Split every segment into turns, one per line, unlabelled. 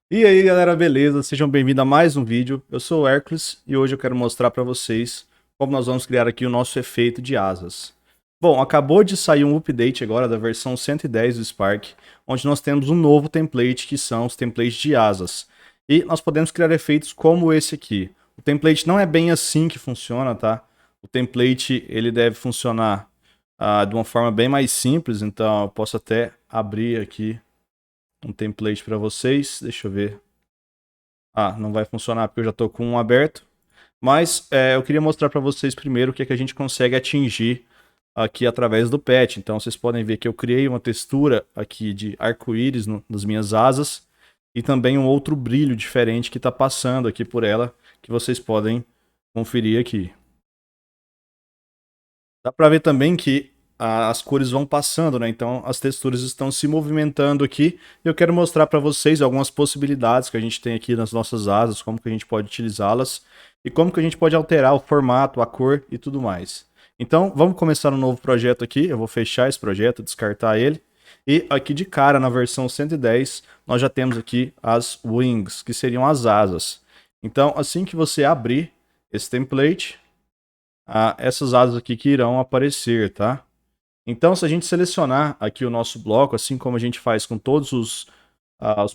E aí galera, beleza? Sejam bem-vindos a mais um vídeo. Eu sou o Hércules e hoje eu quero mostrar para vocês como nós vamos criar aqui o nosso efeito de asas. Bom, acabou de sair um update agora da versão 110 do Spark, onde nós temos um novo template que são os templates de asas. E nós podemos criar efeitos como esse aqui. O template não é bem assim que funciona, tá? O template ele deve funcionar de uma forma bem mais simples, então eu posso até abrir aqui um template para vocês. Deixa eu ver. Não vai funcionar porque eu já estou com um aberto. Mas eu queria mostrar para vocês primeiro o que, é que a gente consegue atingir aqui através do patch. Então vocês podem ver que eu criei uma textura aqui de arco-íris nas minhas asas e também um outro brilho diferente que está passando aqui por ela, que vocês podem conferir aqui. Dá para ver também que as cores vão passando, né? Então as texturas estão se movimentando aqui. E eu quero mostrar para vocês algumas possibilidades que a gente tem aqui nas nossas asas, como que a gente pode utilizá-las e como que a gente pode alterar o formato, a cor e tudo mais. Então vamos começar um novo projeto aqui. Eu vou fechar esse projeto, descartar ele. E aqui de cara na versão 110 nós já temos aqui as wings, que seriam as asas. Então assim que você abrir esse template, essas asas aqui que irão aparecer, tá? Então, se a gente selecionar aqui o nosso bloco, assim como a gente faz com todos os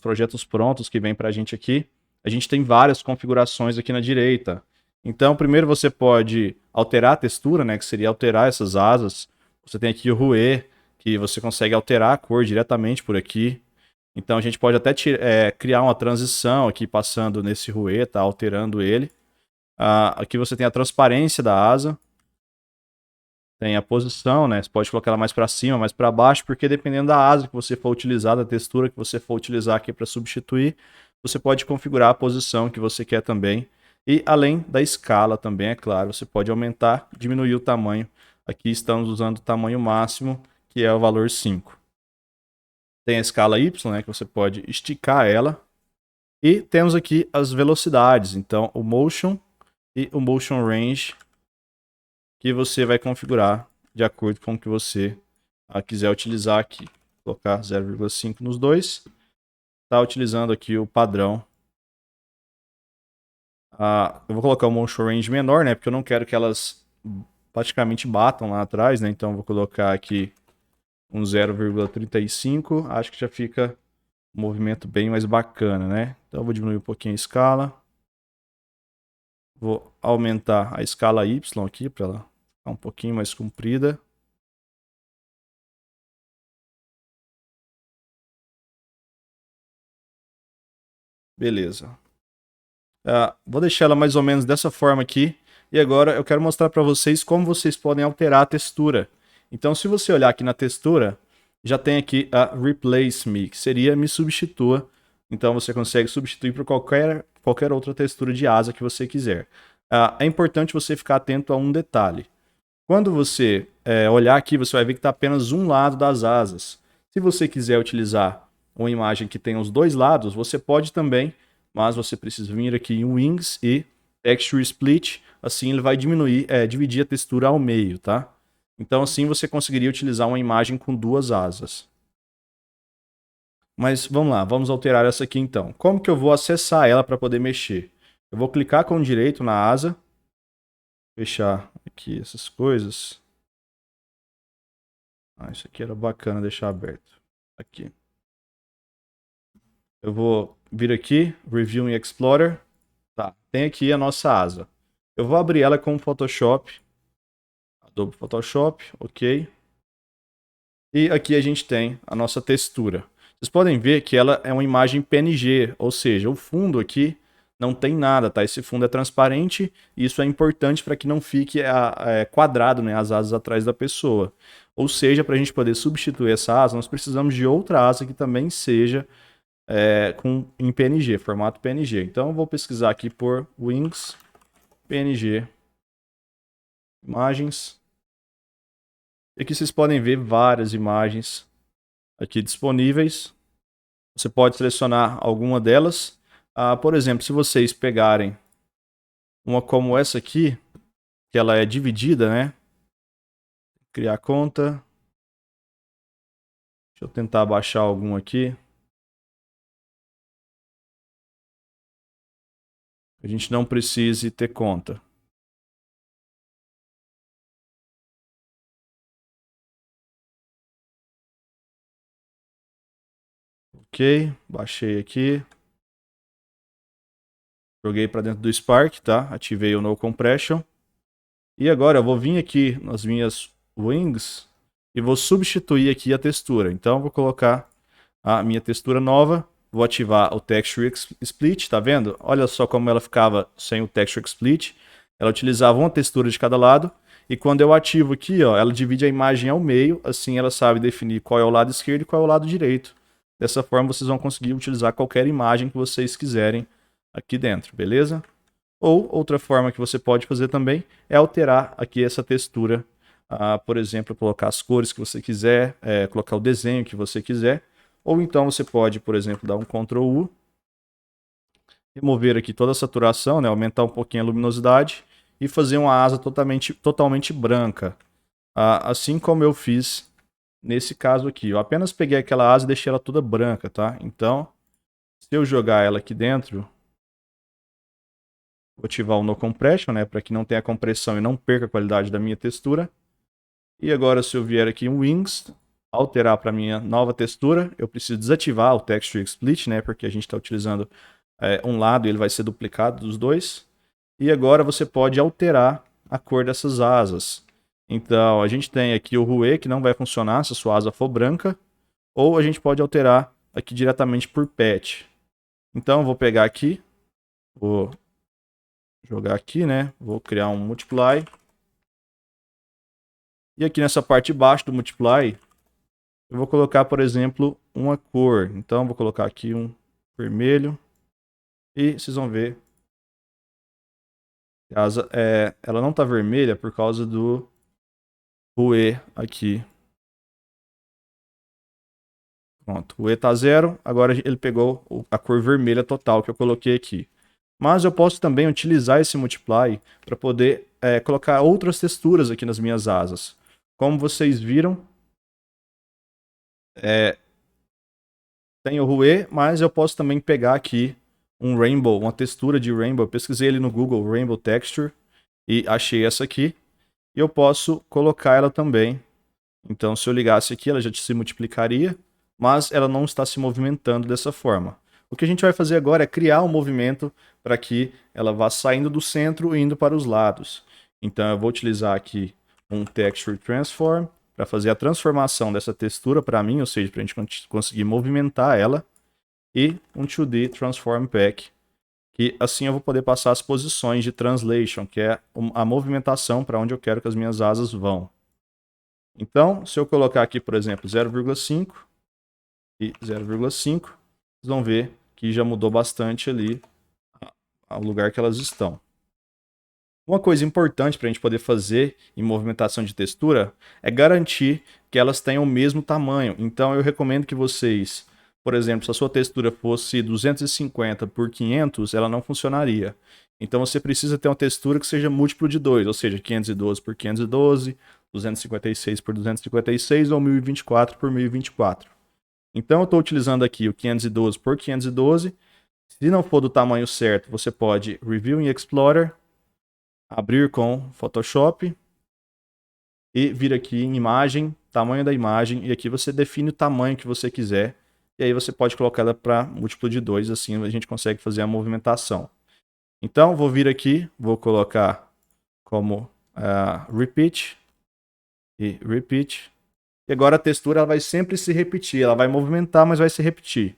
projetos prontos que vem para a gente aqui, a gente tem várias configurações aqui na direita. Então, primeiro você pode alterar a textura, né, que seria alterar essas asas. Você tem aqui o Hue, que você consegue alterar a cor diretamente por aqui. Então, a gente pode até criar uma transição aqui passando nesse Hue, tá, alterando ele. Aqui você tem a transparência da asa. Tem a posição, né? Você pode colocar ela mais para cima, mais para baixo, porque dependendo da asa que você for utilizar, da textura que você for utilizar aqui para substituir, você pode configurar a posição que você quer também. E além da escala também, é claro, você pode aumentar, diminuir o tamanho. Aqui estamos usando o tamanho máximo, que é o valor 5. Tem a escala Y, né, que você pode esticar ela. E temos aqui as velocidades, então o Motion e o Motion Range, que você vai configurar de acordo com o que você quiser utilizar aqui. Vou colocar 0,5 nos dois. Está utilizando aqui o padrão. Eu vou colocar o motion range menor, né? Porque eu não quero que elas praticamente batam lá atrás, né? Então vou colocar aqui um 0,35. Acho que já fica um movimento bem mais bacana, né? Então eu vou diminuir um pouquinho a escala. Vou aumentar a escala Y aqui para ela ficar um pouquinho mais comprida. Beleza. Vou deixar ela mais ou menos dessa forma aqui. E agora eu quero mostrar para vocês como vocês podem alterar a textura. Então, se você olhar aqui na textura, já tem aqui a Replace Me, que seria me substitua. Então, você consegue substituir por qualquer outra textura de asa que você quiser. É importante você ficar atento a um detalhe. Quando você olhar aqui, você vai ver que está apenas um lado das asas. Se você quiser utilizar uma imagem que tenha os dois lados, você pode também, mas você precisa vir aqui em Wings e Texture Split, assim ele vai dividir a textura ao meio, tá? Então assim você conseguiria utilizar uma imagem com duas asas. Mas vamos lá, vamos alterar essa aqui então. Como que eu vou acessar ela para poder mexer? Eu vou clicar com o direito na asa, fechar aqui essas coisas. Isso aqui era bacana deixar aberto. Aqui. Eu vou vir aqui, Review em Explorer. Tá, tem aqui a nossa asa. Eu vou abrir ela com o Photoshop. Adobe Photoshop, ok. E aqui a gente tem a nossa textura. Vocês podem ver que ela é uma imagem PNG, ou seja, o fundo aqui não tem nada, tá? Esse fundo é transparente e isso é importante para que não fique quadrado, né, as asas atrás da pessoa. Ou seja, para a gente poder substituir essa asa, nós precisamos de outra asa que também seja em PNG, formato PNG. Então eu vou pesquisar aqui por Wings PNG imagens. E aqui vocês podem ver várias imagens aqui disponíveis. Você pode selecionar alguma delas. Por exemplo, se vocês pegarem uma como essa aqui, que ela é dividida, né? Criar conta. Deixa eu tentar baixar algum aqui. A gente não precise ter conta. Ok, baixei aqui. Joguei para dentro do Spark, tá? Ativei o No Compression. E agora eu vou vir aqui nas minhas wings e vou substituir aqui a textura. Então eu vou colocar a minha textura nova, vou ativar o Texture Split, tá vendo? Olha só como ela ficava sem o Texture Split. Ela utilizava uma textura de cada lado. E quando eu ativo aqui, ó, ela divide a imagem ao meio, assim ela sabe definir qual é o lado esquerdo e qual é o lado direito. Dessa forma vocês vão conseguir utilizar qualquer imagem que vocês quiserem aqui dentro, beleza? Ou outra forma que você pode fazer também é alterar aqui essa textura. Por exemplo, colocar as cores que você quiser, colocar o desenho que você quiser. Ou então você pode, por exemplo, dar um Ctrl U, remover aqui toda a saturação, né, aumentar um pouquinho a luminosidade e fazer uma asa totalmente branca. Assim como eu fiz nesse caso aqui. Eu apenas peguei aquela asa e deixei ela toda branca, tá? Então, se eu jogar ela aqui dentro, vou ativar o No Compression, né, para que não tenha compressão e não perca a qualidade da minha textura. E agora, se eu vier aqui em Wings, alterar para minha nova textura, eu preciso desativar o Texture Split, né, porque a gente está utilizando um lado e ele vai ser duplicado dos dois. E agora você pode alterar a cor dessas asas. Então, a gente tem aqui o Hue, que não vai funcionar se a sua asa for branca, ou a gente pode alterar aqui diretamente por Patch. Então, eu vou pegar aqui, vou jogar aqui, né? Vou criar um Multiply. E aqui nessa parte de baixo do Multiply, eu vou colocar, por exemplo, uma cor. Então, vou colocar aqui um vermelho. E vocês vão ver que a asa, ela não está vermelha por causa do Hue aqui. Pronto, o E está 0. Agora ele pegou a cor vermelha total que eu coloquei aqui. Mas eu posso também utilizar esse Multiply para poder colocar outras texturas aqui nas minhas asas. Como vocês viram, tem o Hue, mas eu posso também pegar aqui um Rainbow, uma textura de Rainbow. Eu pesquisei ele no Google, Rainbow Texture, e achei essa aqui. E eu posso colocar ela também. Então, se eu ligasse aqui, ela já se multiplicaria, mas ela não está se movimentando dessa forma. O que a gente vai fazer agora é criar um movimento para que ela vá saindo do centro e indo para os lados. Então, eu vou utilizar aqui um Texture Transform para fazer a transformação dessa textura para mim, ou seja, para a gente conseguir movimentar ela, e um 2D Transform Pack, que assim eu vou poder passar as posições de Translation, que é a movimentação para onde eu quero que as minhas asas vão. Então, se eu colocar aqui, por exemplo, 0,5 e 0,5, vocês vão ver que já mudou bastante ali o lugar que elas estão. Uma coisa importante para a gente poder fazer em movimentação de textura é garantir que elas tenham o mesmo tamanho. Então, eu recomendo que vocês, por exemplo, se a sua textura fosse 250 por 500, ela não funcionaria. Então, você precisa ter uma textura que seja múltiplo de 2, ou seja, 512 por 512, 256 por 256 ou 1024 por 1024. Então, eu estou utilizando aqui o 512 por 512. Se não for do tamanho certo, você pode Review em Explorer, abrir com Photoshop e vir aqui em imagem, tamanho da imagem, e aqui você define o tamanho que você quiser, e aí você pode colocar ela para múltiplo de 2, assim a gente consegue fazer a movimentação. Então, vou vir aqui, vou colocar como Repeat, e Repeat, e agora a textura ela vai sempre se repetir, ela vai movimentar, mas vai se repetir.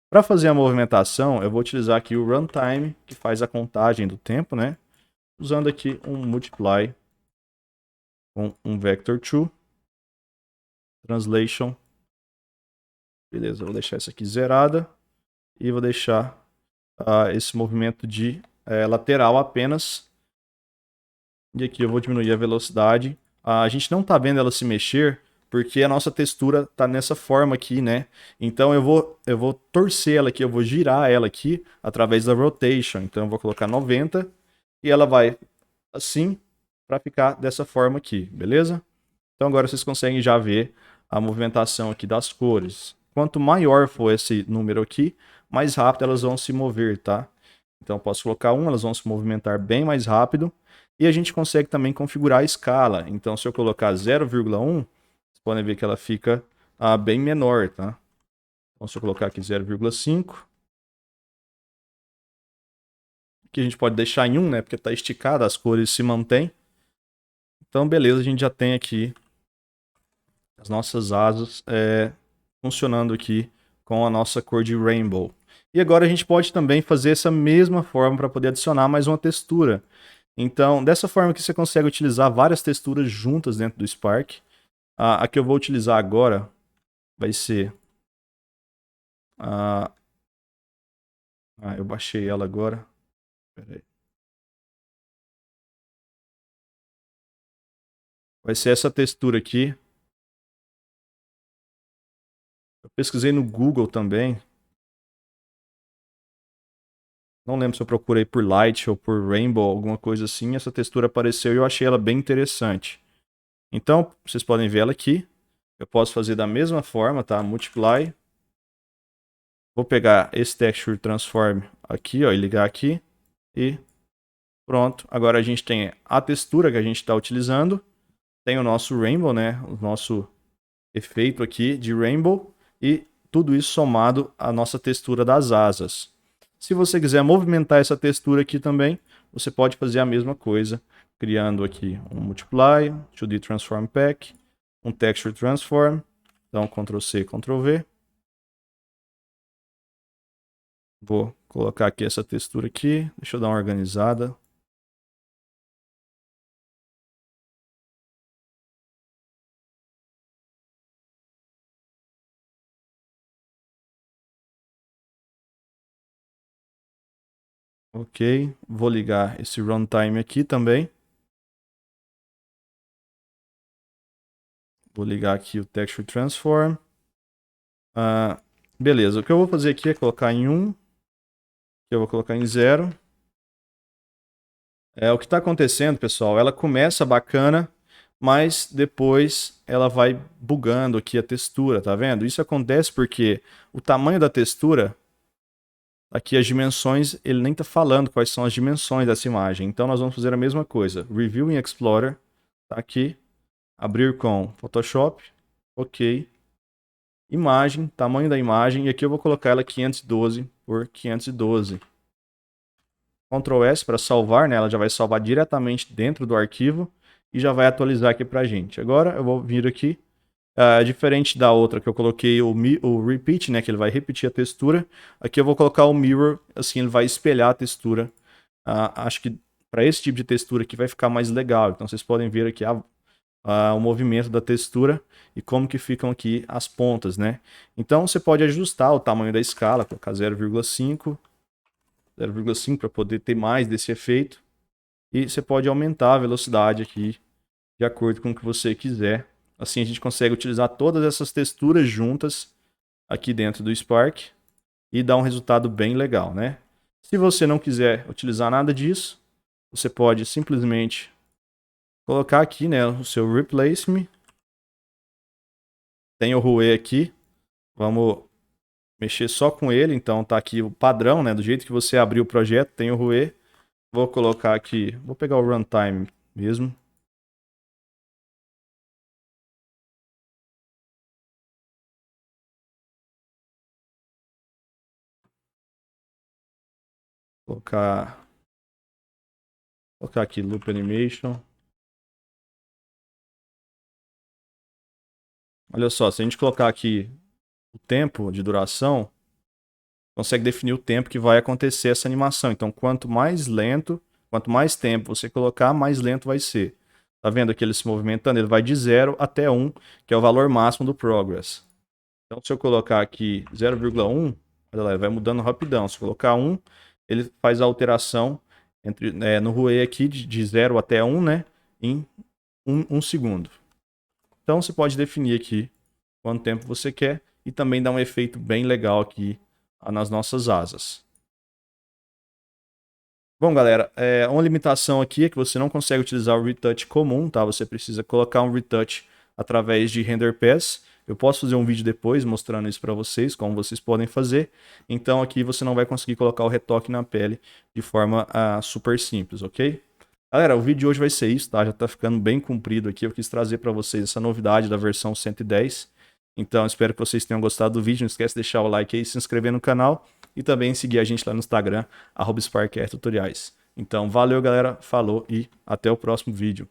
Para fazer a movimentação, eu vou utilizar aqui o Runtime, que faz a contagem do tempo, né? Usando aqui um Multiply com um Vector2, Translation. Beleza, vou deixar essa aqui zerada e vou deixar esse movimento de lateral apenas. E aqui eu vou diminuir a velocidade. A gente não está vendo ela se mexer porque a nossa textura está nessa forma aqui, né? Então eu vou torcer ela aqui, eu vou girar ela aqui através da Rotation. Então eu vou colocar 90 e ela vai assim para ficar dessa forma aqui, beleza? Então agora vocês conseguem já ver a movimentação aqui das cores. Quanto maior for esse número aqui, mais rápido elas vão se mover, tá? Então eu posso colocar 1, elas vão se movimentar bem mais rápido. E a gente consegue também configurar a escala. Então se eu colocar 0,1, vocês podem ver que ela fica bem menor, tá? Então se eu colocar aqui 0,5, que a gente pode deixar em 1, né? Porque está esticada, as cores se mantêm. Então beleza, a gente já tem aqui as nossas asas funcionando aqui com a nossa cor de rainbow. E agora a gente pode também fazer essa mesma forma para poder adicionar mais uma textura. Então, dessa forma que você consegue utilizar várias texturas juntas dentro do Spark. A que eu vou utilizar agora vai ser a... eu baixei ela agora. Pera aí. Vai ser essa textura aqui. Eu pesquisei no Google também. Não lembro se eu procurei por Light ou por Rainbow, alguma coisa assim. Essa textura apareceu e eu achei ela bem interessante. Então, vocês podem ver ela aqui. Eu posso fazer da mesma forma, tá? Multiply. Vou pegar esse Texture Transform aqui, ó, e ligar aqui. E pronto. Agora a gente tem a textura que a gente está utilizando. Tem o nosso Rainbow, né? O nosso efeito aqui de Rainbow. E tudo isso somado à nossa textura das asas. Se você quiser movimentar essa textura aqui também, você pode fazer a mesma coisa, criando aqui um Multiply, 2D Transform Pack, um Texture Transform. Então, Ctrl C, Ctrl V. Vou colocar aqui essa textura aqui. Deixa eu dar uma organizada. Ok, vou ligar esse runtime aqui também. Vou ligar aqui o Texture Transform. Beleza, o que eu vou fazer aqui é colocar em 1. Eu vou colocar em 0. O que está acontecendo, pessoal, ela começa bacana, mas depois ela vai bugando aqui a textura, tá vendo? Isso acontece porque o tamanho da textura, aqui as dimensões, ele nem está falando quais são as dimensões dessa imagem. Então nós vamos fazer a mesma coisa. Review em Explorer, tá aqui, abrir com Photoshop, ok. Imagem, tamanho da imagem, e aqui eu vou colocar ela 512 por 512. Ctrl S para salvar, né? Ela já vai salvar diretamente dentro do arquivo e já vai atualizar aqui para a gente. Agora eu vou vir aqui, diferente da outra que eu coloquei o repeat, né? Que ele vai repetir a textura. Aqui eu vou colocar o mirror, assim ele vai espelhar a textura. Acho que para esse tipo de textura aqui vai ficar mais legal. Então vocês podem ver aqui o movimento da textura e como que ficam aqui as pontas, né? Então você pode ajustar o tamanho da escala, colocar 0,5 para poder ter mais desse efeito. E você pode aumentar a velocidade aqui de acordo com o que você quiser. Assim a gente consegue utilizar todas essas texturas juntas aqui dentro do Spark e dar um resultado bem legal, né? Se você não quiser utilizar nada disso, você pode simplesmente colocar aqui, né, o seu Replace Me. Tem o Rue aqui. Vamos mexer só com ele, então tá aqui o padrão, né, do jeito que você abriu o projeto, tem o Rue. Vou colocar aqui, vou pegar o Runtime mesmo. Colocar aqui Loop Animation. Olha só, se a gente colocar aqui o tempo de duração, consegue definir o tempo que vai acontecer essa animação. Então, quanto mais lento, quanto mais tempo você colocar, mais lento vai ser. Tá vendo aqui ele se movimentando? Ele vai de 0 até 1, que é o valor máximo do progress. Então, se eu colocar aqui 0,1, olha lá, ele vai mudando rapidão. Se eu colocar 1, ele faz a alteração no Rue aqui de 0 até 1, né, em 1 segundo. Então, você pode definir aqui quanto tempo você quer e também dar um efeito bem legal aqui nas nossas asas. Bom, galera, uma limitação aqui é que você não consegue utilizar o retouch comum, tá? Você precisa colocar um retouch através de Render Pass, Eu posso fazer um vídeo depois mostrando isso para vocês, como vocês podem fazer. Então aqui você não vai conseguir colocar o retoque na pele de forma super simples, ok? Galera, o vídeo de hoje vai ser isso, tá? Já tá ficando bem comprido aqui. Eu quis trazer para vocês essa novidade da versão 110. Então, espero que vocês tenham gostado do vídeo. Não esquece de deixar o like aí, se inscrever no canal e também seguir a gente lá no Instagram, @SparkRTutoriais. Então, valeu, galera. Falou e até o próximo vídeo.